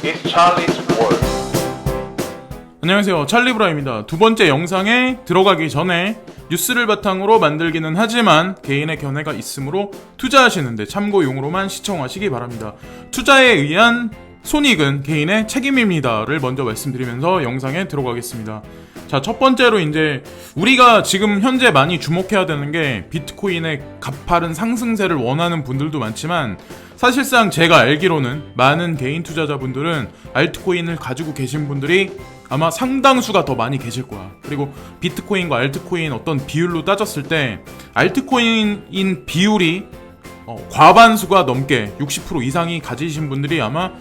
It's Charlie's World. 안녕하세요, 찰리브라입니다. 두 번째 영상에 들어가기 전에 뉴스를 바탕으로 만들기는 하지만 개인의 견해가 있으므로 투자하시는데 참고용으로만 시청하시기 바랍니다. 투자에 의한 손익은 개인의 책임입니다를 먼저 말씀드리면서 영상에 들어가겠습니다. 자, 첫 번째로 이제 우리가 지금 현재 많이 주목해야 되는 게 비트코인의 가파른 상승세를 원하는 분들도 많지만 사실상 제가 알기로는 많은 개인 투자자분들은 알트코인을 가지고 계신 분들이 아마 상당수가 더 많이 계실 거야. 그리고 비트코인과 알트코인 어떤 비율로 따졌을 때 알트코인인 비율이 과반수가 넘게 60% 이상이 가지신 분들이 아마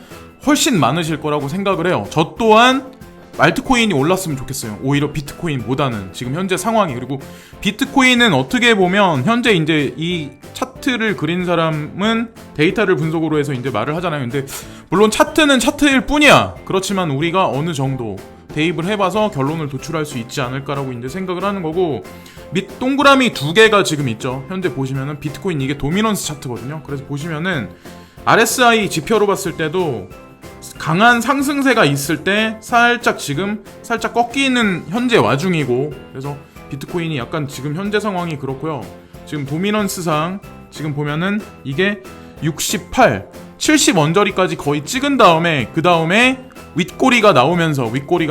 훨씬 많으실 거라고 생각을 해요. 저 또한 알트코인이 올랐으면 좋겠어요. 오히려 비트코인보다는 지금 현재 상황이. 그리고 비트코인은 어떻게 보면 현재 이제 이 차트를 그린 사람은 데이터를 분석으로 해서 이제 말을 하잖아요. 근데 물론 차트는 차트일 뿐이야. 그렇지만 우리가 어느 정도 대입을 해봐서 결론을 도출할 수 있지 않을까라고 이제 생각을 하는 거고, 밑 동그라미 두 개가 지금 있죠. 현재 보시면은 비트코인 이게 도미넌스 차트거든요. 그래서 보시면은 RSI 지표로 봤을 때도 강한 상승세가 있을 때 살짝 꺾이는 현재 와중이고, 그래서 비트코인이 약간 지금 현재 상황이 그렇고요. 지금 도미넌스상 지금 보면은 이게 68, 70 언저리까지 거의 찍은 다음에 그 다음에 윗꼬리가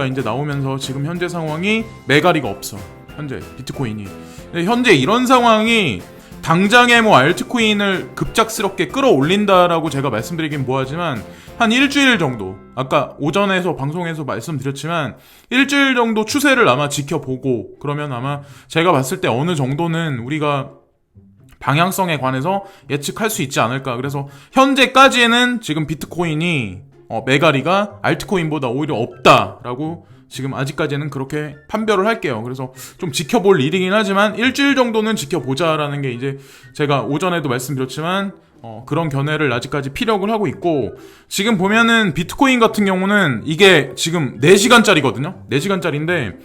이제 나오면서 지금 현재 상황이 매가리가 없어. 현재 비트코인이. 근데 현재 이런 상황이 당장에 뭐 알트코인을 급작스럽게 끌어올린다라고 제가 말씀드리긴 뭐하지만 한 일주일 정도, 아까 오전에서 방송에서 말씀드렸지만 일주일 정도 추세를 아마 지켜보고, 그러면 아마 제가 봤을 때 어느 정도는 우리가 방향성에 관해서 예측할 수 있지 않을까. 그래서 현재까지는 지금 비트코인이 매가리가 알트코인보다 오히려 없다라고 지금 아직까지는 그렇게 판별을 할게요. 그래서 좀 지켜볼 일이긴 하지만 일주일 정도는 지켜보자라는 게 이제 제가 오전에도 말씀드렸지만 그런 견해를 아직까지 피력을 하고 있고, 지금 보면은 비트코인 같은 경우는 이게 지금 4시간짜리거든요. 4시간짜리인데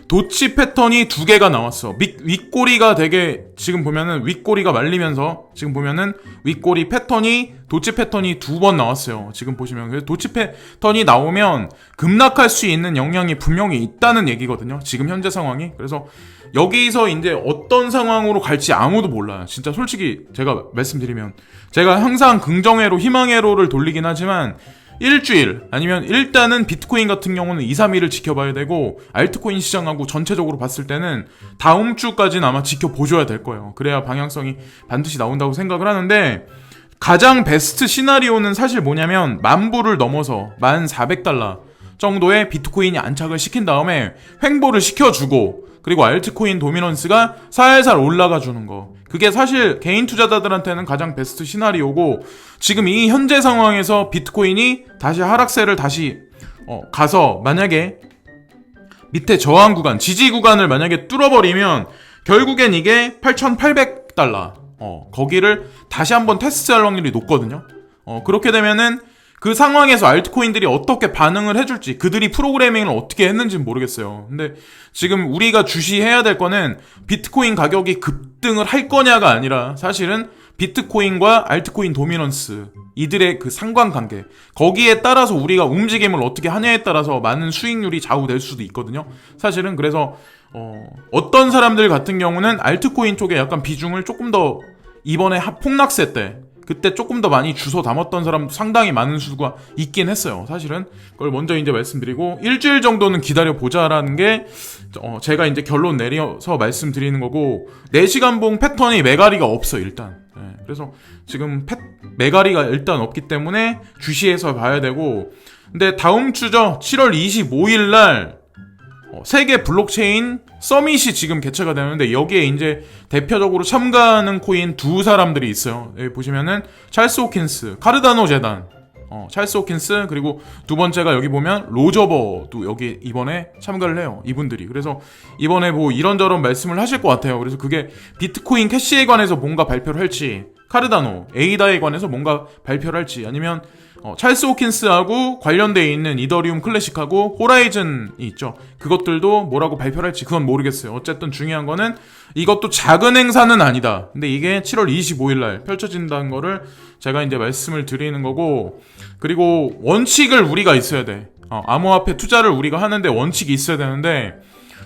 도치 패턴이 두 개가 나왔어. 윗꼬리가 되게 지금 보면은 윗꼬리가 말리면서 지금 보면은 윗꼬리 패턴이 도치 패턴이 두 번 나왔어요. 지금 보시면. 그래서 도치 패턴이 나오면 급락할 수 있는 영향이 분명히 있다는 얘기거든요. 지금 현재 상황이. 그래서 여기서 이제 어떤 상황으로 갈지 아무도 몰라요. 진짜 솔직히 제가 말씀드리면 제가 항상 긍정회로 희망회로를 돌리긴 하지만 일주일 아니면 일단은 비트코인 같은 경우는 2, 3일을 지켜봐야 되고, 알트코인 시장하고 전체적으로 봤을 때는 다음 주까지는 아마 지켜보셔야 될 거예요. 그래야 방향성이 반드시 나온다고 생각을 하는데, 가장 베스트 시나리오는 사실 뭐냐면 10,000불을 넘어서 1,400달러 정도의 비트코인이 안착을 시킨 다음에 횡보를 시켜주고, 그리고 알트코인 도미넌스가 살살 올라가 주는 거. 그게 사실 개인 투자자들한테는 가장 베스트 시나리오고, 지금 이 현재 상황에서 비트코인이 다시 하락세를 다시 가서 만약에 밑에 저항 구간, 지지 구간을 만약에 뚫어버리면 결국엔 이게 8,800달러 거기를 다시 한번 테스트할 확률이 높거든요. 그렇게 되면은 그 상황에서 알트코인들이 어떻게 반응을 해줄지, 그들이 프로그래밍을 어떻게 했는지는 모르겠어요. 근데 지금 우리가 주시해야 될 거는 비트코인 가격이 급등을 할 거냐가 아니라 사실은 비트코인과 알트코인 도미넌스, 이들의 그 상관관계, 거기에 따라서 우리가 움직임을 어떻게 하냐에 따라서 많은 수익률이 좌우될 수도 있거든요. 사실은. 그래서 어떤 사람들 같은 경우는 알트코인 쪽에 약간 비중을 조금 더 이번에 폭락세 때 그때 조금 더 많이 주워 담았던 사람도 상당히 많은 수가 있긴 했어요. 사실은. 그걸 먼저 이제 말씀드리고, 일주일 정도는 기다려보자라는 게 제가 이제 결론 내려서 말씀드리는 거고, 4시간봉 패턴이 매가리가 없어 일단. 그래서 지금 매가리가 일단 없기 때문에 주시해서 봐야 되고, 근데 다음 주죠. 7월 25일 날 세계 블록체인 서밋이 지금 개최가 되는데, 여기에 이제 대표적으로 참가하는 코인 두 사람들이 있어요. 여기 보시면은 찰스 호킨스, 카르다노 재단, 찰스 호킨스, 그리고 두 번째가 여기 보면 로저버도 여기 이번에 참가를 해요. 이분들이. 그래서 이번에 뭐 이런저런 말씀을 하실 것 같아요. 그래서 그게 비트코인 캐시에 관해서 뭔가 발표를 할지, 카르다노, 에이다에 관해서 뭔가 발표를 할지, 아니면 찰스 호킨스하고 관련되어 있는 이더리움 클래식하고 호라이즌이 있죠. 그것들도 뭐라고 발표를 할지 그건 모르겠어요. 어쨌든 중요한 거는 이것도 작은 행사는 아니다. 근데 이게 7월 25일 날 펼쳐진다는 거를 제가 이제 말씀을 드리는 거고, 그리고 원칙을 우리가 있어야 돼. 암호화폐 투자를 우리가 하는데 원칙이 있어야 되는데,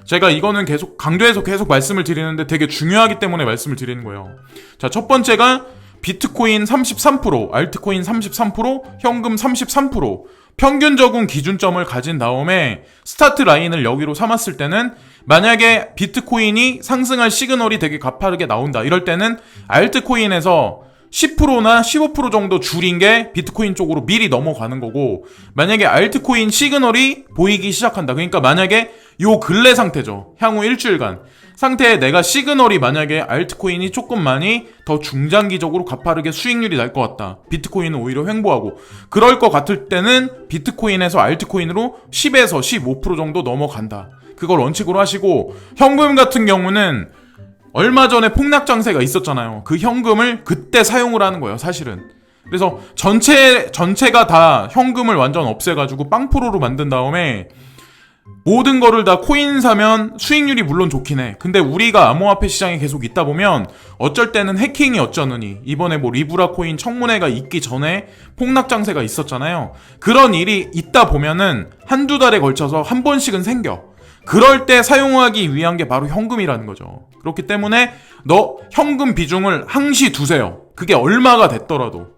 제가 이거는 계속 강조해서 계속 말씀을 드리는데 되게 중요하기 때문에 말씀을 드리는 거예요. 자, 첫 번째가 비트코인 33%, 알트코인 33%, 현금 33%, 평균 적응 기준점을 가진 다음에 스타트 라인을 여기로 삼았을 때는, 만약에 비트코인이 상승할 시그널이 되게 가파르게 나온다 이럴 때는 알트코인에서 10%나 15% 정도 줄인 게 비트코인 쪽으로 미리 넘어가는 거고, 만약에 알트코인 시그널이 보이기 시작한다, 그러니까 만약에 요 근래 상태죠, 향후 일주일간 상태에 내가 시그널이, 만약에 알트코인이 조금 많이 더 중장기적으로 가파르게 수익률이 날 것 같다, 비트코인은 오히려 횡보하고 그럴 것 같을 때는 비트코인에서 알트코인으로 10에서 15% 정도 넘어간다. 그걸 원칙으로 하시고, 현금 같은 경우는 얼마 전에 폭락 장세가 있었잖아요. 그 현금을 그때 사용을 하는 거예요, 사실은. 그래서 전체가 다 현금을 완전 없애가지고 빵프로로 만든 다음에 모든 거를 다 코인 사면 수익률이 물론 좋긴 해. 근데 우리가 암호화폐 시장에 계속 있다 보면 어쩔 때는 해킹이 어쩌느니, 이번에 뭐 리브라 코인 청문회가 있기 전에 폭락 장세가 있었잖아요. 그런 일이 있다 보면은 한두 달에 걸쳐서 한 번씩은 생겨. 그럴 때 사용하기 위한 게 바로 현금이라는 거죠. 그렇기 때문에 너 현금 비중을 항시 두세요. 그게 얼마가 됐더라도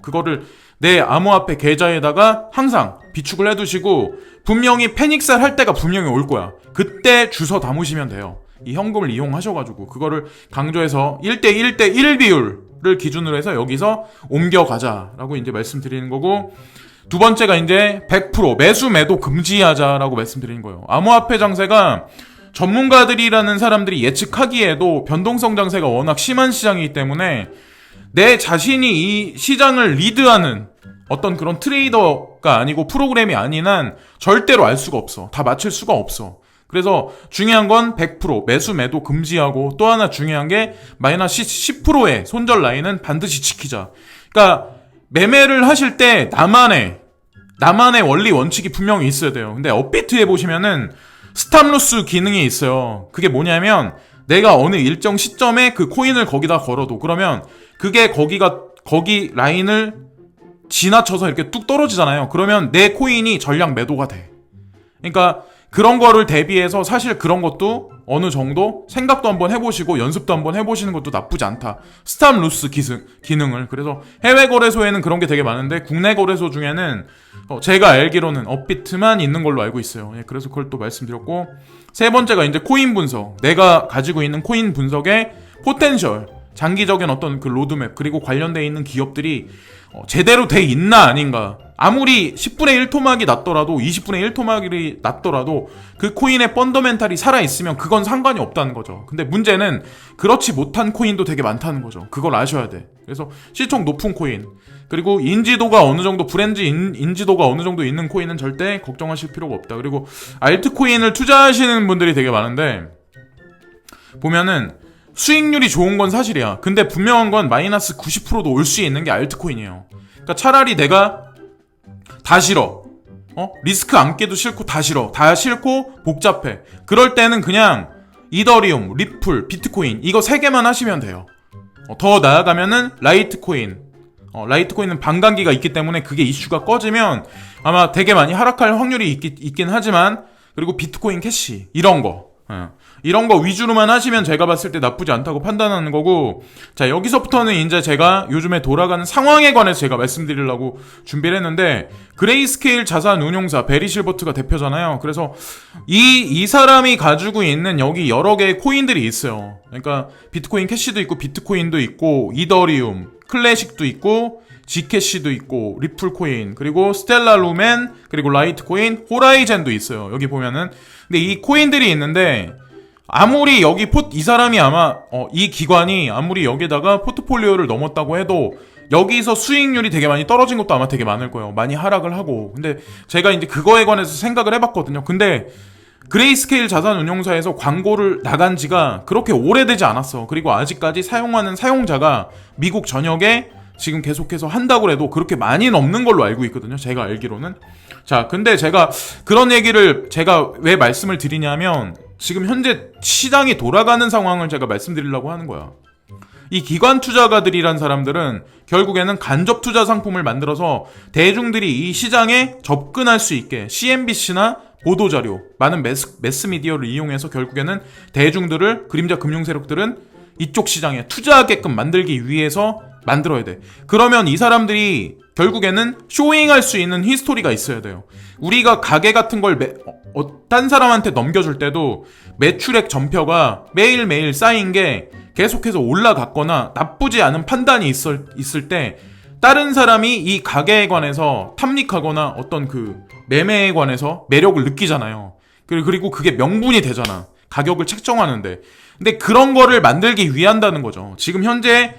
그거를 내 암호화폐 계좌에다가 항상 비축을 해두시고, 분명히 패닉살 할 때가 분명히 올 거야. 그때 주워 담으시면 돼요. 이 현금을 이용하셔가지고 그거를 강조해서 1대1 비율을 기준으로 해서 여기서 옮겨가자라고 이제 말씀드리는 거고, 두 번째가 이제 100% 매수 매도 금지하자라고 말씀드리는 거예요. 암호화폐 장세가 전문가들이라는 사람들이 예측하기에도 변동성 장세가 워낙 심한 시장이기 때문에 내 자신이 이 시장을 리드하는 어떤 그런 트레이더가 아니고 프로그램이 아닌 한 절대로 알 수가 없어. 다 맞출 수가 없어. 그래서 중요한 건 100% 매수 매도 금지하고, 또 하나 중요한 게 마이너스 10%의 손절 라인은 반드시 지키자. 그러니까 매매를 하실 때 나만의 원리 원칙이 분명히 있어야 돼요. 근데 업비트에 보시면은 스탑로스 기능이 있어요. 그게 뭐냐면, 내가 어느 일정 시점에 그 코인을 거기다 걸어도, 그러면 그게 거기 라인을 지나쳐서 이렇게 뚝 떨어지잖아요. 그러면 내 코인이 전량 매도가 돼. 그러니까 그런 거를 대비해서 사실 그런 것도 어느 정도 생각도 한번 해보시고 연습도 한번 해보시는 것도 나쁘지 않다. 스탑 로스 기능을. 그래서 해외 거래소에는 그런 게 되게 많은데 국내 거래소 중에는 제가 알기로는 업비트만 있는 걸로 알고 있어요. 그래서 그걸 또 말씀드렸고, 세 번째가 이제 코인 분석. 내가 가지고 있는 코인 분석의 포텐셜, 장기적인 어떤 그 로드맵, 그리고 관련되어 있는 기업들이 제대로 돼 있나 아닌가. 아무리 10분의 1 토막이 났더라도, 20분의 1 토막이 났더라도 그 코인의 펀더멘탈이 살아있으면 그건 상관이 없다는 거죠. 근데 문제는 그렇지 못한 코인도 되게 많다는 거죠. 그걸 아셔야 돼. 그래서 시총 높은 코인, 그리고 인지도가 어느 정도, 브랜드 인지도가 어느 정도 있는 코인은 절대 걱정하실 필요가 없다. 그리고 알트코인을 투자하시는 분들이 되게 많은데, 보면은 수익률이 좋은 건 사실이야. 근데 분명한 건 마이너스 90%도 올 수 있는 게 알트코인이에요. 그러니까 차라리 내가 다 싫어, 리스크 안 깨도 싫고 다 싫어, 다 싫고 복잡해, 그럴 때는 그냥 이더리움, 리플, 비트코인 이거 3개만 하시면 돼요. 더 나아가면은 라이트코인, 라이트코인은 반감기가 있기 때문에 그게 이슈가 꺼지면 아마 되게 많이 하락할 확률이 있긴 하지만, 그리고 비트코인 캐시 이런 거 위주로만 하시면 제가 봤을 때 나쁘지 않다고 판단하는 거고, 자, 여기서부터는 이제 제가 요즘에 돌아가는 상황에 관해서 제가 말씀드리려고 준비를 했는데, 그레이스케일 자산 운용사 베리 실버트가 대표잖아요. 그래서 이 사람이 가지고 있는 여기 여러 개의 코인들이 있어요. 그러니까 비트코인 캐시도 있고, 비트코인도 있고, 이더리움, 클래식도 있고, 지캐시도 있고, 리플 코인, 그리고 스텔라 루멘, 그리고 라이트코인, 호라이젠도 있어요. 여기 보면은. 근데 이 코인들이 있는데, 아무리 여기 이 사람이 아마 이 기관이 아무리 여기다가 포트폴리오를 넘었다고 해도 여기서 수익률이 되게 많이 떨어진 것도 아마 되게 많을 거예요. 많이 하락을 하고. 근데 제가 이제 그거에 관해서 생각을 해봤거든요. 근데 그레이스케일 자산운용사에서 광고를 나간 지가 그렇게 오래되지 않았어. 그리고 아직까지 사용하는 사용자가 미국 전역에 지금 계속해서 한다고 해도 그렇게 많이는 없는 걸로 알고 있거든요. 제가 알기로는. 자, 근데 제가 그런 얘기를 제가 왜 말씀을 드리냐면 지금 현재 시장이 돌아가는 상황을 제가 말씀드리려고 하는 거야. 이 기관 투자가들이란 사람들은 결국에는 간접 투자 상품을 만들어서 대중들이 이 시장에 접근할 수 있게 CNBC나 보도자료, 많은 매스미디어를 이용해서 결국에는 대중들을, 그림자 금융 세력들은 이쪽 시장에 투자하게끔 만들기 위해서 만들어야 돼. 그러면 이 사람들이 결국에는 쇼잉할 수 있는 히스토리가 있어야 돼요. 우리가 가게 같은 걸 딴 사람한테 넘겨줄 때도 매출액 전표가 매일매일 쌓인 게 계속해서 올라갔거나 나쁘지 않은 판단이 있을 때 다른 사람이 이 가게에 관해서 탐닉하거나 어떤 그 매매에 관해서 매력을 느끼잖아요. 그리고 그게 명분이 되잖아. 가격을 책정하는데. 근데 그런 거를 만들기 위한다는 거죠. 지금 현재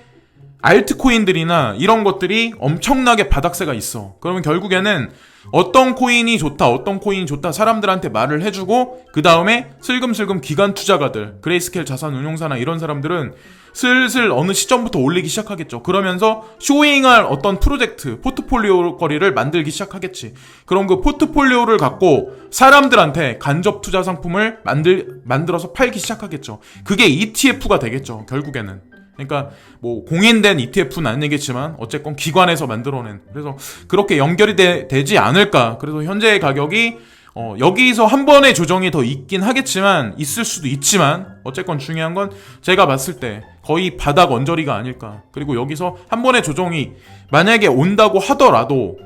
알트코인들이나 이런 것들이 엄청나게 바닥세가 있어. 그러면 결국에는 어떤 코인이 좋다 사람들한테 말을 해주고 그 다음에 슬금슬금 기관 투자가들, 그레이스케일 자산운용사나 이런 사람들은 슬슬 어느 시점부터 올리기 시작하겠죠. 그러면서 쇼잉할 어떤 프로젝트, 포트폴리오 거리를 만들기 시작하겠지. 그럼 그 포트폴리오를 갖고 사람들한테 간접 투자 상품을 만들어서 팔기 시작하겠죠. 그게 ETF가 되겠죠. 결국에는. 그러니까 뭐 공인된 ETF는 아니겠지만 어쨌건 기관에서 만들어낸, 그래서 그렇게 연결이 되지 않을까. 그래서 현재의 가격이 여기서 한 번의 조정이 더 있긴 하겠지만, 있을 수도 있지만, 어쨌건 중요한 건 제가 봤을 때 거의 바닥 언저리가 아닐까. 그리고 여기서 한 번의 조정이 만약에 온다고 하더라도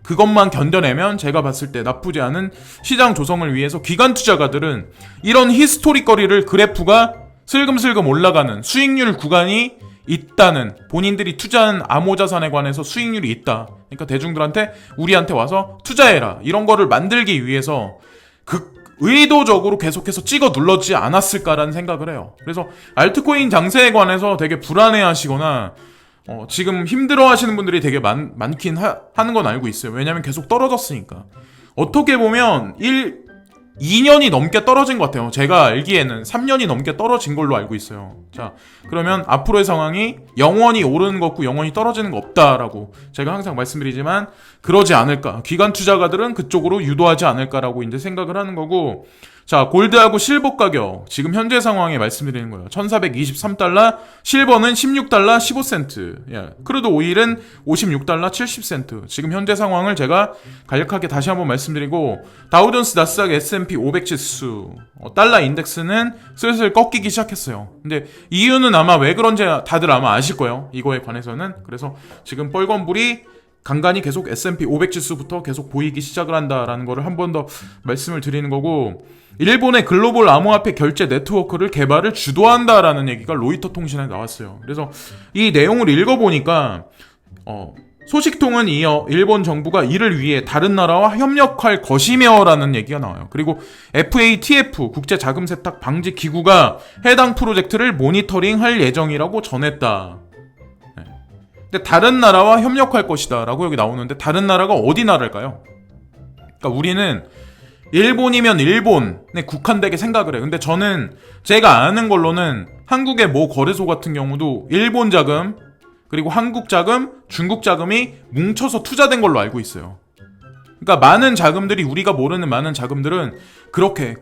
그것만 견뎌내면 제가 봤을 때 나쁘지 않은 시장 조성을 위해서 기관 투자가들은 이런 히스토리거리를, 그래프가 슬금슬금 올라가는 수익률 구간이 있다는, 본인들이 투자한 암호자산에 관해서 수익률이 있다, 그러니까 대중들한테, 우리한테 와서 투자해라, 이런 거를 만들기 위해서 의도적으로 계속해서 찍어 눌렀지 않았을까라는 생각을 해요. 그래서 알트코인 장세에 관해서 되게 불안해하시거나 지금 힘들어하시는 분들이 되게 많긴 하는 건 알고 있어요. 왜냐면 계속 떨어졌으니까. 어떻게 보면 2년이 넘게 떨어진 것 같아요. 제가 알기에는 3년이 넘게 떨어진 걸로 알고 있어요. 자, 그러면 앞으로의 상황이 영원히 오르는 거 없고 영원히 떨어지는 거 없다라고 제가 항상 말씀드리지만, 그러지 않을까. 기관 투자가들은 그쪽으로 유도하지 않을까라고 이제 생각을 하는 거고, 자, 골드하고 실버 가격 지금 현재 상황에 말씀드리는 거예요. 1423달러, 실버는 16달러 15센트, 예, 크루드 오일은 56달러 70센트. 지금 현재 상황을 제가 간략하게 다시 한번 말씀드리고, 다우존스, 나스닥, S&P 500 지수, 달러 인덱스는 슬슬 꺾이기 시작했어요. 근데 이유는 아마 왜 그런지 다들 아마 아실 거예요. 이거에 관해서는. 그래서 지금 빨간불이 간간히 계속 S&P 500 지수부터 계속 보이기 시작을 한다라는 거를 한 번 더 말씀을 드리는 거고, 일본의 글로벌 암호화폐 결제 네트워크를 개발을 주도한다라는 얘기가 로이터 통신에 나왔어요. 그래서 이 내용을 읽어보니까 소식통은 이어 일본 정부가 이를 위해 다른 나라와 협력할 것이며라는 얘기가 나와요. 그리고 FATF, 국제자금세탁 방지 기구가 해당 프로젝트를 모니터링할 예정이라고 전했다. 근데 다른 나라와 협력할 것이다 라고 여기 나오는데, 다른 나라가 어디 나라일까요? 그러니까 우리는 일본이면 일본에 국한되게 생각을 해요. 근데 저는 제가 아는 걸로는 한국의 모 거래소 같은 경우도 일본 자금, 그리고 한국 자금, 중국 자금이 뭉쳐서 투자된 걸로 알고 있어요. 그러니까 많은 자금들이, 우리가 모르는 많은 자금들은 그렇게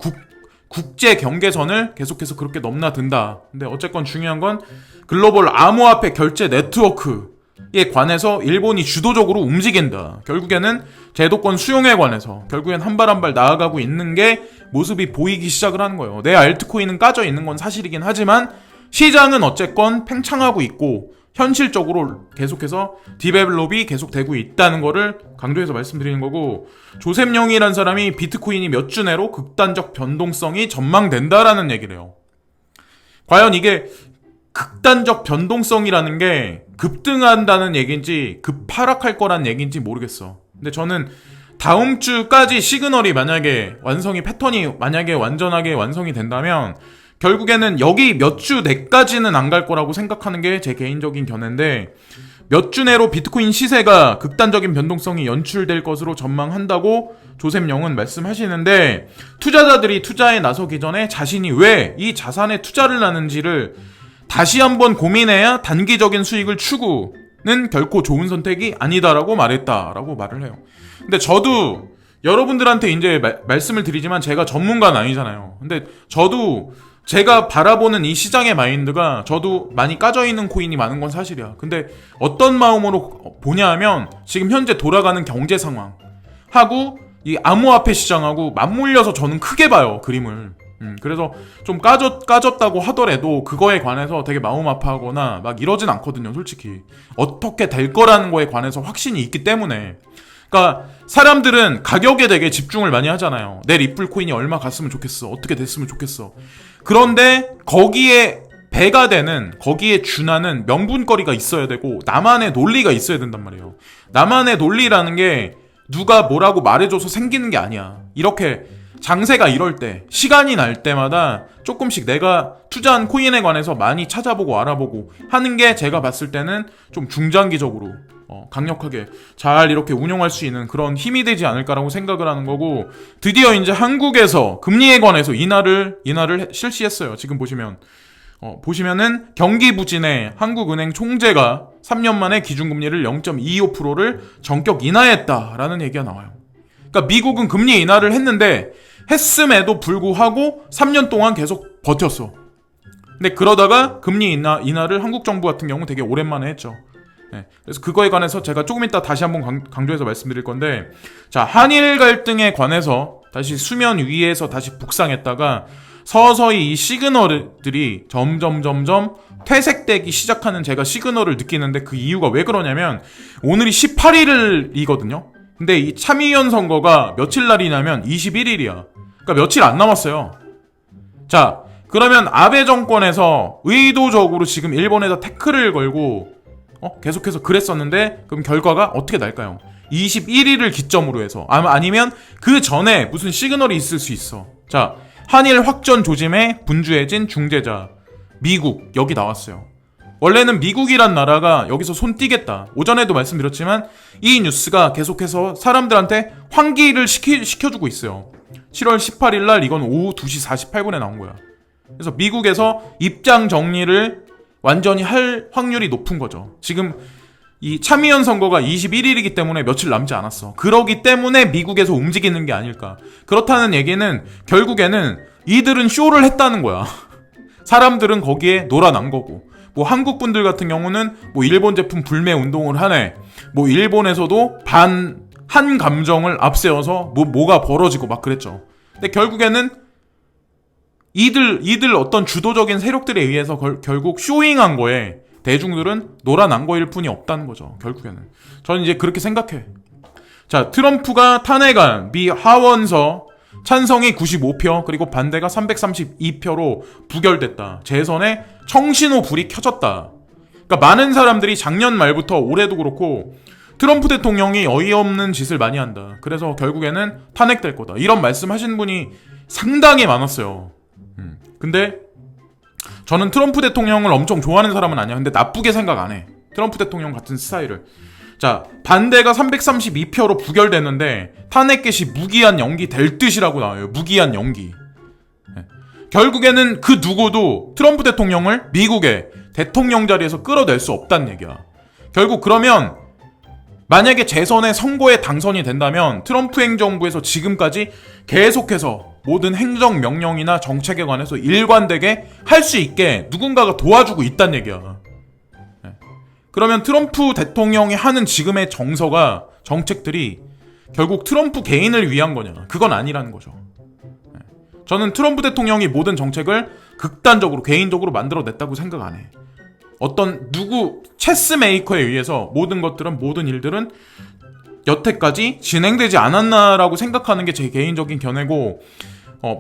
국제 경계선을 계속해서 그렇게 넘나든다. 근데 어쨌건 중요한 건 글로벌 암호화폐 결제 네트워크에 관해서 일본이 주도적으로 움직인다. 결국에는 제도권 수용에 관해서 결국엔 한 발 한 발 나아가고 있는 게 모습이 보이기 시작을 하는 거예요. 내 알트코인은 까져 있는 건 사실이긴 하지만 시장은 어쨌건 팽창하고 있고 현실적으로 계속해서 디벨롭이 계속되고 있다는 거를 강조해서 말씀드리는 거고, 조셉 영이라는 사람이 비트코인이 몇 주 내로 극단적 변동성이 전망된다라는 얘기를 해요. 과연 이게 극단적 변동성이라는 게 급등한다는 얘기인지 급하락할 거란 얘기인지 모르겠어. 근데 저는 다음 주까지 시그널이 만약에 패턴이 만약에 완전하게 완성이 된다면 결국에는 여기 몇 주 내까지는 안 갈 거라고 생각하는 게 제 개인적인 견해인데, 몇 주 내로 비트코인 시세가 극단적인 변동성이 연출될 것으로 전망한다고 조셉 영은 말씀하시는데, 투자자들이 투자에 나서기 전에 자신이 왜 이 자산에 투자를 하는지를 다시 한번 고민해야 단기적인 수익을 추구는 결코 좋은 선택이 아니다라고 말했다라고 말을 해요. 근데 저도 여러분들한테 이제 말씀을 드리지만 제가 전문가는 아니잖아요. 근데 저도 제가 바라보는 이 시장의 마인드가, 저도 많이 까져있는 코인이 많은 건 사실이야. 근데 어떤 마음으로 보냐 하면 지금 현재 돌아가는 경제 상황하고 이 암호화폐 시장하고 맞물려서 저는 크게 봐요, 그림을. 그래서 좀 까졌다고 하더라도 그거에 관해서 되게 마음 아파하거나 막 이러진 않거든요, 솔직히. 어떻게 될 거라는 거에 관해서 확신이 있기 때문에. 그러니까 사람들은 가격에 되게 집중을 많이 하잖아요. 내 리플 코인이 얼마 갔으면 좋겠어, 어떻게 됐으면 좋겠어. 그런데 거기에 배가 되는, 거기에 준하는 명분거리가 있어야 되고 나만의 논리가 있어야 된단 말이에요. 나만의 논리라는 게 누가 뭐라고 말해줘서 생기는 게 아니야. 이렇게 장세가 이럴 때, 시간이 날 때마다 조금씩 내가 투자한 코인에 관해서 많이 찾아보고 알아보고 하는 게 제가 봤을 때는 좀 중장기적으로 강력하게 잘 이렇게 운용할 수 있는 그런 힘이 되지 않을까라고 생각을 하는 거고, 드디어 이제 한국에서 금리에 관해서 인하를 실시했어요. 지금 보시면은 경기부진의 한국은행 총재가 3년 만에 기준금리를 0.25%를 전격 인하했다라는 얘기가 나와요. 그러니까 미국은 금리 인하를 했음에도 불구하고 3년 동안 계속 버텼어. 근데 그러다가 금리 인하를 한국 정부 같은 경우 되게 오랜만에 했죠. 네, 그래서 그거에 관해서 제가 조금 이따 다시 한번 강조해서 말씀드릴 건데, 자, 한일 갈등에 관해서 다시 수면 위에서 다시 북상했다가 서서히 이 시그널들이 점점 퇴색되기 시작하는 제가 시그널을 느끼는데, 그 이유가 왜 그러냐면 오늘이 18일이거든요. 근데 이 참의원 선거가 며칠 날이냐면 21일이야. 그러니까 며칠 안 남았어요. 자, 그러면 아베 정권에서 의도적으로 지금 일본에다 태클을 걸고 계속해서 그랬었는데, 그럼 결과가 어떻게 날까요? 21일을 기점으로 해서 아니면 그 전에 무슨 시그널이 있을 수 있어. 자, 한일 확전 조짐에 분주해진 중재자 미국, 여기 나왔어요. 원래는 미국이란 나라가 여기서 손 띄겠다, 오전에도 말씀드렸지만 이 뉴스가 계속해서 사람들한테 환기를 시켜주고 있어요. 7월 18일 날 이건 오후 2시 48분에 나온 거야. 그래서 미국에서 입장 정리를 완전히 할 확률이 높은 거죠. 지금 이 참의원 선거가 21일이기 때문에 며칠 남지 않았어. 그러기 때문에 미국에서 움직이는 게 아닐까. 그렇다는 얘기는 결국에는 이들은 쇼를 했다는 거야. 사람들은 거기에 놀아난 거고, 뭐 한국 분들 같은 경우는 뭐 일본 제품 불매 운동을 하네, 뭐 일본에서도 한 감정을 앞세워서 뭐가 벌어지고 막 그랬죠. 근데 결국에는 이들 어떤 주도적인 세력들에 의해서 결국 쇼잉한 거에 대중들은 놀아난 거일 뿐이 없다는 거죠, 결국에는. 저는 이제 그렇게 생각해. 자, 트럼프가 탄핵안 미 하원서 찬성이 95표, 그리고 반대가 332표로 부결됐다. 재선에 청신호 불이 켜졌다. 그러니까 많은 사람들이 작년 말부터 올해도 그렇고 트럼프 대통령이 어이없는 짓을 많이 한다, 그래서 결국에는 탄핵될 거다, 이런 말씀하신 분이 상당히 많았어요. 근데 저는 트럼프 대통령을 엄청 좋아하는 사람은 아니야. 근데 나쁘게 생각 안 해, 트럼프 대통령 같은 스타일을. 자, 반대가 332표로 부결됐는데 탄핵 개시 무기한 연기 될 듯이라고 나와요. 무기한 연기. 결국에는 그 누구도 트럼프 대통령을 미국의 대통령 자리에서 끌어낼 수 없다는 얘기야. 결국 그러면 만약에 재선에 선거에 당선이 된다면 트럼프 행정부에서 지금까지 계속해서 모든 행정명령이나 정책에 관해서 일관되게 할 수 있게 누군가가 도와주고 있다는 얘기야. 그러면 트럼프 대통령이 하는 지금의 정책들이 결국 트럼프 개인을 위한 거냐? 그건 아니라는 거죠. 저는 트럼프 대통령이 모든 정책을 극단적으로 개인적으로 만들어냈다고 생각 안 해. 어떤 체스 메이커에 의해서 모든 일들은 여태까지 진행되지 않았나라고 생각하는 게 제 개인적인 견해고,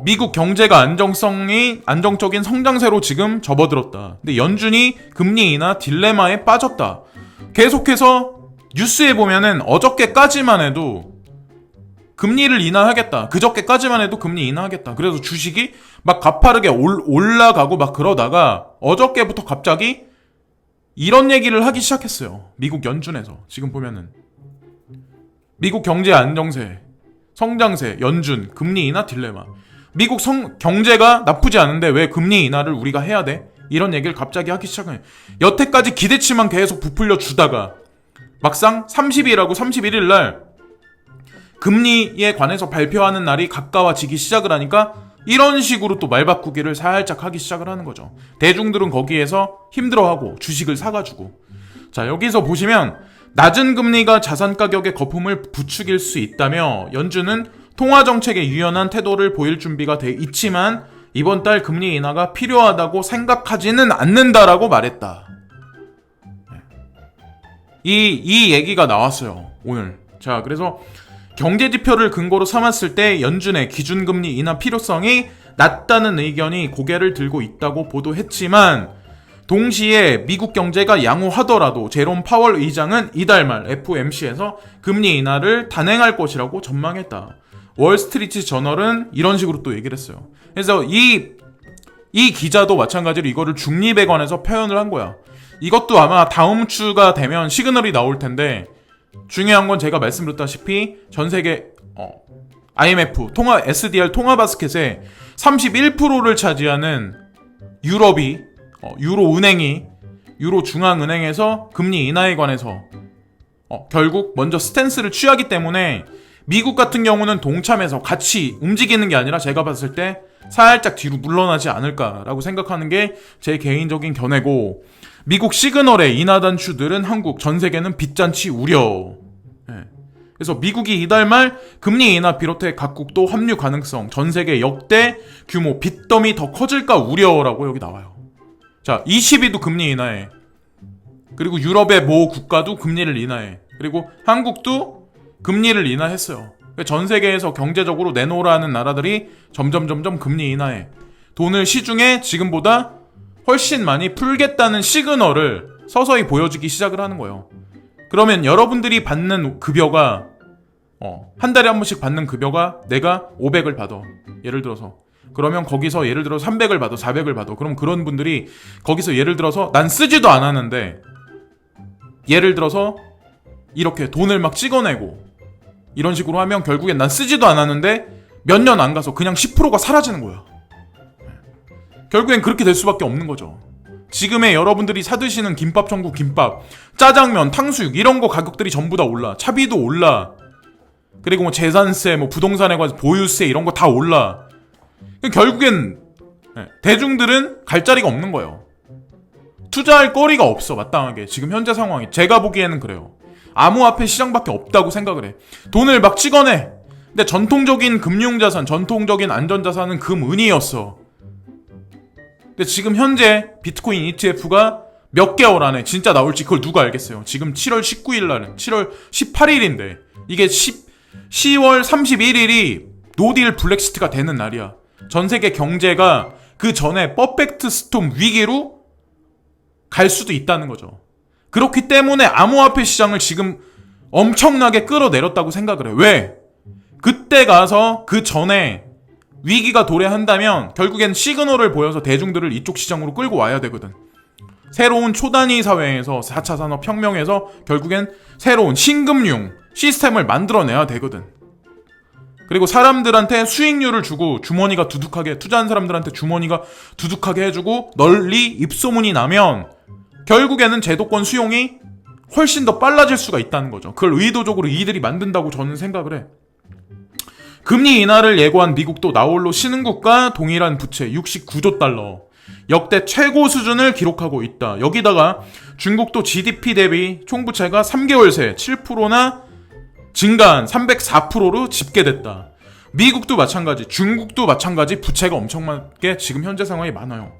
미국 경제가 안정적인 성장세로 지금 접어들었다. 근데 연준이 금리 인하 딜레마에 빠졌다. 계속해서 뉴스에 보면은 어저께까지만 해도 금리를 인하하겠다, 그저께까지만 해도 금리 인하하겠다, 그래서 주식이 막 가파르게 올라가고 막 그러다가 어저께부터 갑자기 이런 얘기를 하기 시작했어요. 미국 연준에서. 지금 보면은 미국 경제 안정세, 성장세, 연준, 금리 인하 딜레마. 미국 경제가 나쁘지 않은데 왜 금리 인하를 우리가 해야 돼? 이런 얘기를 갑자기 하기 시작해요. 여태까지 기대치만 계속 부풀려 주다가 막상 30일하고 31일 날 금리에 관해서 발표하는 날이 가까워지기 시작을 하니까 이런 식으로 또 말 바꾸기를 살짝 하기 시작을 하는 거죠. 대중들은 거기에서 힘들어하고 주식을 사가지고. 자, 여기서 보시면 낮은 금리가 자산 가격의 거품을 부추길 수 있다며 연준은 통화 정책에 유연한 태도를 보일 준비가 돼 있지만 이번 달 금리 인하가 필요하다고 생각하지는 않는다라고 말했다. 이 얘기가 나왔어요, 오늘. 자, 그래서 경제 지표를 근거로 삼았을 때 연준의 기준금리 인하 필요성이 낮다는 의견이 고개를 들고 있다고 보도했지만 동시에 미국 경제가 양호하더라도 제롬 파월 의장은 이달 말 FOMC에서 금리 인하를 단행할 것이라고 전망했다. 월스트리트 저널은 이런 식으로 또 얘기를 했어요. 그래서 이 기자도 마찬가지로 이거를 중립에 관해서 표현을 한 거야. 이것도 아마 다음 주가 되면 시그널이 나올 텐데 중요한 건 제가 말씀드렸다시피 전 세계 IMF SDR 통화 바스켓의 31%를 차지하는 유럽이 유로 중앙은행에서 금리 인하에 관해서 결국 먼저 스탠스를 취하기 때문에 미국 같은 경우는 동참해서 같이 움직이는 게 아니라 제가 봤을 때 살짝 뒤로 물러나지 않을까라고 생각하는 게 제 개인적인 견해고, 미국 시그널의 인하 단추들은 한국, 전 세계는 빚잔치 우려. 그래서 미국이 이달 말 금리 인하 비롯해 각국도 합류 가능성, 전 세계 역대 규모 빚더미 더 커질까 우려라고 여기 나와요. 자, 20위도 금리 인하해. 그리고 유럽의 모 국가도 금리를 인하해. 그리고 한국도 금리를 인하했어요. 전 세계에서 경제적으로 내놓으라는 나라들이 점점 금리 인하해. 돈을 시중에 지금보다 훨씬 많이 풀겠다는 시그널을 서서히 보여주기 시작을 하는 거예요. 그러면 여러분들이 받는 급여가 한 달에 한 번씩 받는 급여가 내가 500을 받아. 예를 들어서. 그러면 거기서 예를 들어 300을 받아, 400을 받아. 그럼 그런 분들이 거기서 예를 들어서 난 쓰지도 않았는데 예를 들어서 이렇게 돈을 막 찍어내고 이런 식으로 하면 결국엔 난 쓰지도 않았는데 몇 년 안 가서 그냥 10%가 사라지는 거야. 결국엔 그렇게 될 수밖에 없는 거죠. 지금의 여러분들이 사드시는 김밥 천국 김밥, 짜장면, 탕수육 이런 거 가격들이 전부 다 올라. 차비도 올라. 그리고 뭐 재산세, 뭐 부동산에 관해서 보유세 이런 거 다 올라. 결국엔 대중들은 갈 자리가 없는 거예요. 투자할 거리가 없어, 마땅하게. 지금 현재 상황이 제가 보기에는 그래요. 암호화폐 시장밖에 없다고 생각을 해. 돈을 막 찍어내. 근데 전통적인 금융자산, 전통적인 안전자산은 금, 은이었어. 근데 지금 현재 비트코인 ETF가 몇 개월 안에 진짜 나올지 그걸 누가 알겠어요. 지금 7월 19일 날은 7월 18일인데 이게 10월 31일이 노딜 블랙시트가 되는 날이야. 전 세계 경제가 그 전에 퍼펙트 스톰 위기로 갈 수도 있다는 거죠. 그렇기 때문에 암호화폐 시장을 지금 엄청나게 끌어내렸다고 생각을 해. 왜? 그때 가서 그 전에 위기가 도래한다면 결국엔 시그널을 보여서 대중들을 이쪽 시장으로 끌고 와야 되거든. 새로운 초단위 사회에서 4차 산업혁명에서 결국엔 새로운 신금융 시스템을 만들어내야 되거든. 그리고 사람들한테 수익률을 주고 주머니가 두둑하게, 투자한 사람들한테 주머니가 두둑하게 해주고 널리 입소문이 나면 결국에는 제도권 수용이 훨씬 더 빨라질 수가 있다는 거죠. 그걸 의도적으로 이들이 만든다고 저는 생각을 해. 금리 인하를 예고한 미국도 나홀로 신흥국과 동일한 부채 69조 달러 역대 최고 수준을 기록하고 있다. 여기다가 중국도 GDP 대비 총부채가 3개월 새 7%나 증가한 304%로 집계됐다. 미국도 마찬가지, 중국도 마찬가지 부채가 엄청나게 지금 현재 상황이 많아요.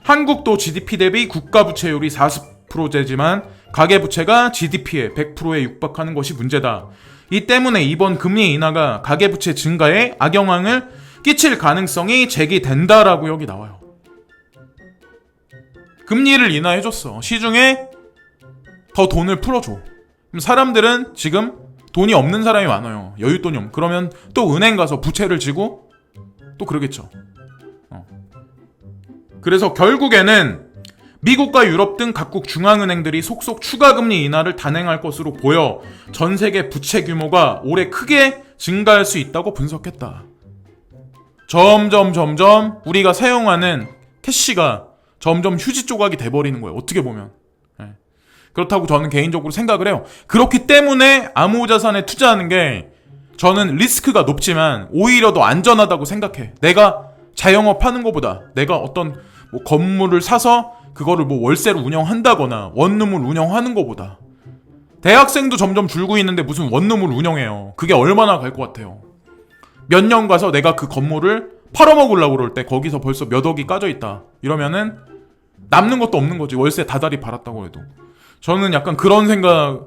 한국도 GDP 대비 국가 부채율이 40%제지만 가계부채가 GDP의 100%에 육박하는 것이 문제다. 이 때문에 이번 금리 인하가 가계부채 증가에 악영향을 끼칠 가능성이 제기된다라고 여기 나와요. 금리를 인하해줬어. 시중에 더 돈을 풀어줘. 그럼 사람들은 지금 돈이 없는 사람이 많아요. 여윳돈이 없는. 그러면 또 은행 가서 부채를 지고 또 그러겠죠. 그래서 결국에는 미국과 유럽 등 각국 중앙은행들이 속속 추가 금리 인하를 단행할 것으로 보여 전 세계 부채 규모가 올해 크게 증가할 수 있다고 분석했다. 점점 우리가 사용하는 캐시가 점점 휴지 조각이 돼버리는 거예요. 어떻게 보면. 그렇다고 저는 개인적으로 생각을 해요. 그렇기 때문에 암호자산에 투자하는 게 저는 리스크가 높지만 오히려 더 안전하다고 생각해. 내가 자영업하는 것보다 내가 어떤 뭐 건물을 사서 그거를 뭐 월세로 운영한다거나 원룸을 운영하는 것보다. 대학생도 점점 줄고 있는데 무슨 원룸을 운영해요. 그게 얼마나 갈 것 같아요. 몇 년 가서 내가 그 건물을 팔아먹으려고 그럴 때 거기서 벌써 몇 억이 까져 있다. 이러면은 남는 것도 없는 거지. 월세 다달이 팔았다고 해도. 저는 약간 그런 생각을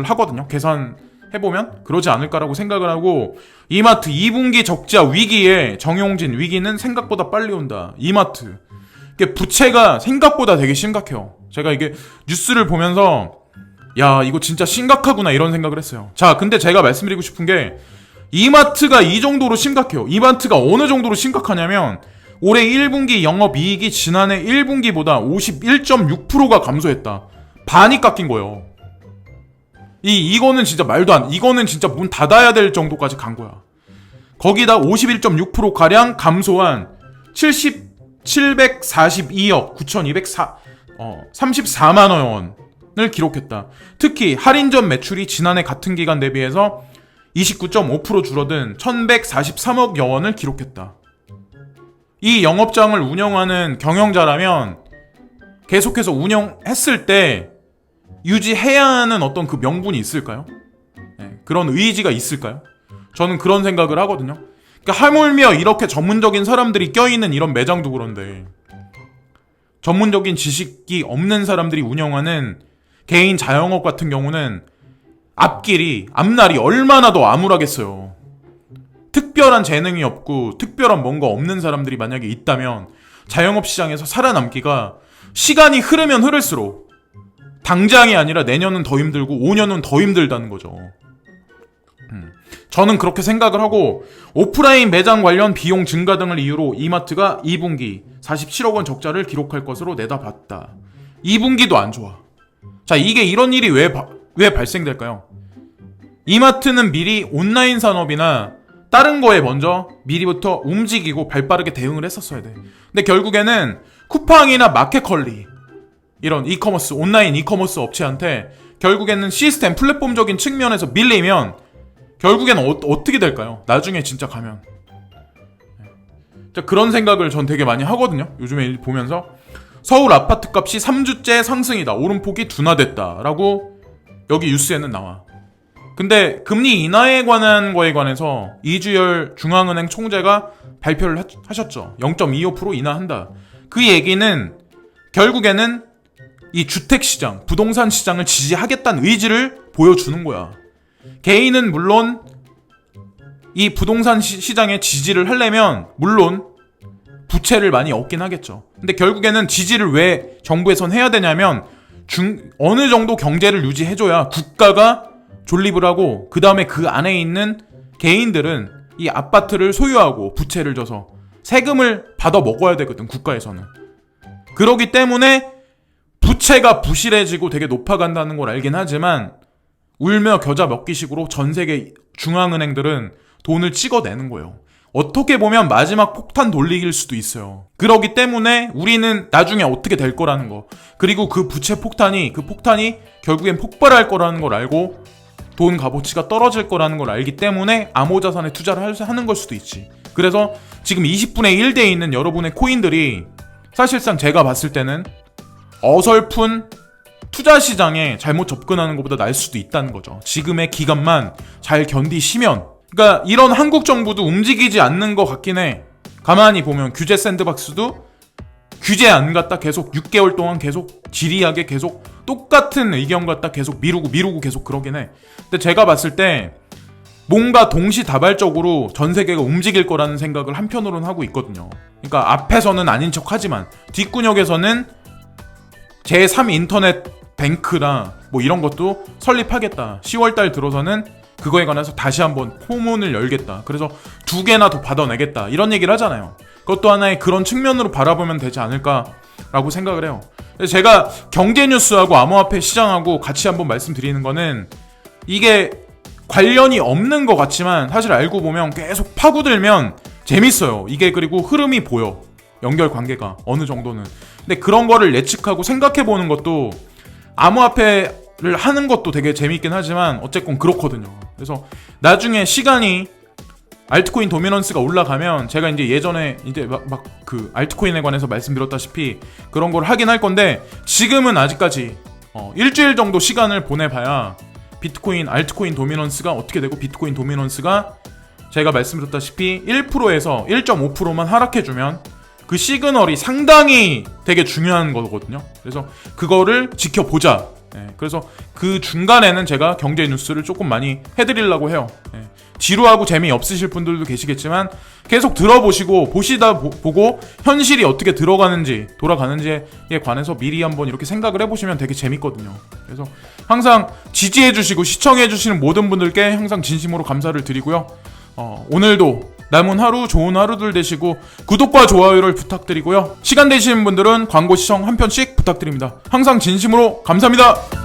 하거든요. 계산해보면 그러지 않을까라고 생각을 하고, 이마트 2분기 적자 위기에 정용진 위기는 생각보다 빨리 온다. 이마트 이게 부채가 생각보다 되게 심각해요. 제가 이게 뉴스를 보면서 야 이거 진짜 심각하구나 이런 생각을 했어요. 자, 근데 제가 말씀드리고 싶은 게 이마트가 이 정도로 심각해요. 이마트가 어느 정도로 심각하냐면 올해 1분기 영업이익이 지난해 1분기보다 51.6%가 감소했다. 반이 깎인 거예요. 이거는 진짜 말도 안, 이거는 진짜 문 닫아야 될 정도까지 간 거야. 거기다 51.6%가량 감소한 742억 9,234만 원을 기록했다. 특히 할인전 매출이 지난해 같은 기간 대비해서 29.5% 줄어든 1,143억여 원을 기록했다. 이 영업장을 운영하는 경영자라면 계속해서 운영했을 때 유지해야 하는 어떤 그 명분이 있을까요? 그런 의지가 있을까요? 저는 그런 생각을 하거든요. 그러니까 하물며 이렇게 전문적인 사람들이 껴있는 이런 매장도 그런데 전문적인 지식이 없는 사람들이 운영하는 개인 자영업 같은 경우는 앞날이 얼마나 더 암울하겠어요. 특별한 재능이 없고 특별한 뭔가 없는 사람들이 만약에 있다면 자영업 시장에서 살아남기가 시간이 흐르면 흐를수록 당장이 아니라 내년은 더 힘들고 5년은 더 힘들다는 거죠. 저는 그렇게 생각을 하고, 오프라인 매장 관련 비용 증가 등을 이유로 이마트가 2분기 47억 원 적자를 기록할 것으로 내다봤다. 2분기도 안 좋아. 자, 이게 이런 일이 왜 발생될까요? 이마트는 미리 온라인 산업이나 다른 거에 먼저 미리부터 움직이고 발빠르게 대응을 했었어야 돼. 근데 결국에는 쿠팡이나 마켓컬리 이런 이커머스, 온라인 이커머스 업체한테 결국에는 시스템, 플랫폼적인 측면에서 밀리면 결국에는 어떻게 될까요? 나중에 진짜 가면. 그런 생각을 전 되게 많이 하거든요. 요즘에 보면서 서울 아파트 값이 3주째 상승이다. 오름폭이 둔화됐다. 라고 여기 뉴스에는 나와. 근데 금리 인하에 관한 거에 관해서 이주열 중앙은행 총재가 발표를 하셨죠. 0.25% 인하한다. 그 얘기는 결국에는 이 주택시장, 부동산 시장을 지지하겠다는 의지를 보여주는 거야. 개인은 물론 이 부동산 시장에 지지를 하려면 물론 부채를 많이 얻긴 하겠죠. 근데 결국에는 지지를 왜 정부에선 해야 되냐면 어느 정도 경제를 유지해줘야 국가가 존립을 하고 그 다음에 그 안에 있는 개인들은 이 아파트를 소유하고 부채를 져서 세금을 받아 먹어야 되거든, 국가에서는. 그러기 때문에 부채가 부실해지고 되게 높아간다는 걸 알긴 하지만 울며 겨자 먹기식으로 전 세계 중앙은행들은 돈을 찍어내는 거예요. 어떻게 보면 마지막 폭탄 돌리기일 수도 있어요. 그러기 때문에 우리는 나중에 어떻게 될 거라는 거, 그리고 그 부채 폭탄이 결국엔 폭발할 거라는 걸 알고 돈 값어치가 떨어질 거라는 걸 알기 때문에 암호자산에 투자를 하는 걸 수도 있지. 그래서 지금 20분의 1대 있는 여러분의 코인들이 사실상 제가 봤을 때는 어설픈 투자 시장에 잘못 접근하는 것보다 나을 수도 있다는 거죠. 지금의 기간만 잘 견디시면. 그러니까 이런 한국 정부도 움직이지 않는 것 같긴 해. 가만히 보면 규제 샌드박스도 규제 안 갖다 계속 6개월 동안 계속 지리하게 계속 똑같은 의견 갖다 계속 미루고 계속 그러긴 해. 근데 제가 봤을 때 뭔가 동시다발적으로 전 세계가 움직일 거라는 생각을 한편으로는 하고 있거든요. 그러니까 앞에서는 아닌 척 하지만 뒷구녕에서는 제3 인터넷 뱅크나 뭐 이런 것도 설립하겠다. 10월달 들어서는 그거에 관해서 다시 한번 포문을 열겠다. 그래서 2개나 더 받아내겠다. 이런 얘기를 하잖아요. 그것도 하나의 그런 측면으로 바라보면 되지 않을까 라고 생각을 해요. 제가 경제 뉴스하고 암호화폐 시장하고 같이 한번 말씀드리는 거는 이게 관련이 없는 것 같지만 사실 알고 보면 계속 파고들면 재밌어요. 이게 그리고 흐름이 보여. 연결 관계가 어느 정도는. 근데 그런 거를 예측하고 생각해 보는 것도 암호화폐를 하는 것도 되게 재밌긴 하지만 어쨌건 그렇거든요. 그래서 나중에 시간이 알트코인 도미넌스가 올라가면 제가 이제 예전에 이제 막 그 알트코인에 관해서 말씀드렸다시피 그런 걸 하긴 할 건데 지금은 아직까지 일주일 정도 시간을 보내봐야 비트코인, 알트코인 도미넌스가 어떻게 되고 비트코인 도미넌스가 제가 말씀드렸다시피 1%에서 1.5%만 하락해주면 그 시그널이 상당히 되게 중요한 거거든요. 그래서 그거를 지켜보자. 그래서 그 중간에는 제가 경제 뉴스를 조금 많이 해드리려고 해요. 지루하고 재미없으실 분들도 계시겠지만 계속 들어보시고 보고 현실이 어떻게 돌아가는지에 관해서 미리 한번 이렇게 생각을 해보시면 되게 재밌거든요. 그래서 항상 지지해주시고 시청해주시는 모든 분들께 항상 진심으로 감사를 드리고요. 오늘도 남은 하루 좋은 하루들 되시고 구독과 좋아요를 부탁드리고요. 시간 되시는 분들은 광고 시청 한 편씩 부탁드립니다. 항상 진심으로 감사합니다.